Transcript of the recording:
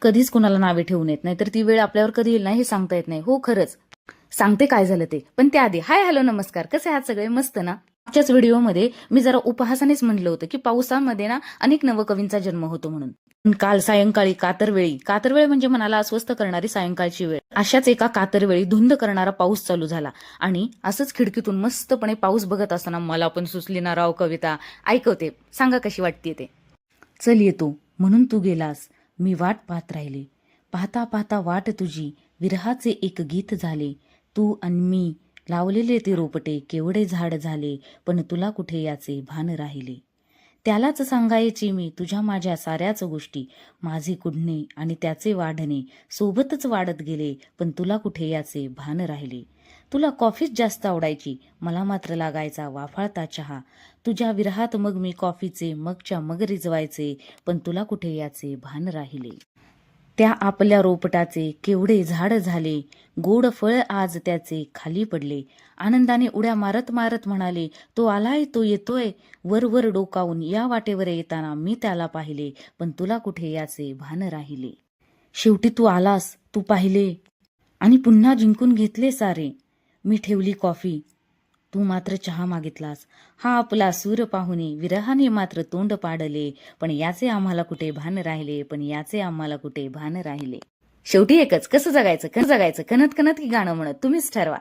कधीच कुणाला नावे ठेवून येत नाही, तर ती वेळ आपल्यावर कधी येईल ना हे सांगता येत नाही. हो खरंच सांगते काय झालं ते, पण त्याआधी हाय हॅलो नमस्कार, कसे आहात सगळे? मस्त ना? आजच्याच व्हिडिओमध्ये मी जरा उपहासानेच म्हणलं होतं की पावसामध्ये ना अनेक नवकवींचा जन्म होतो म्हणून. काल सायंकाळी कातरवेळ म्हणजे मनाला अस्वस्थ करणारी सायंकाळची वेळ, अशाच एका कातरवेळी धुंद करणारा पाऊस चालू झाला आणि असंच खिडकीतून मस्तपणे पाऊस बघत असताना मला पण सुचली ना राव कविता. ऐकवते, सांगा कशी वाटते ते. चल येतो म्हणून तू गेलास, मी वाट पाहत राहिले. पाहता पाहता वाट तुझी विरहाचे एक गीत झाले. तू आणि मी लावलेले ते रोपटे केवढे झाड झाले, पण तुला कुठे याचे भान राहिले. त्यालाच सांगायची मी तुझ्या माझ्या साऱ्याच गोष्टी. माझे कुढणे आणि त्याचे वाढणे सोबतच वाढत गेले, पण तुला कुठे याचे भान राहिले. तुला कॉफीच जास्त आवडायची, मला मात्र लागायचा वाफाळता चहा. तुझ्या विरहात मग मी कॉफीचे मगच्या मग रिजवायचे, पण तुला कुठे याचे भान राहिले. त्या आपल्या रोपटाचे केवढे झाड झाले, गोड फळ आज त्याचे खाली पडले. आनंदाने उड्या मारत मारत म्हणाले, तो आलाय तो येतोय. वर वर डोकावून या वाटेवर येताना मी त्याला पाहिले, पण तुला कुठे याचे भान राहिले. शेवटी तू आलास, तू पाहिले आणि पुन्हा जिंकून घेतले सारे. मी ठेवली कॉफी, तू मात्र चहा मागितलास. हा आपला सूर पाहुणे विरहाने मात्र तोंड पाडले, पण याचे आम्हाला कुठे भान राहिले, पण याचे आम्हाला कुठे भान राहिले. शेवटी एकच, कसं जगायचं कणत कणत की गाणं म्हणत, तुम्हीच ठरवा.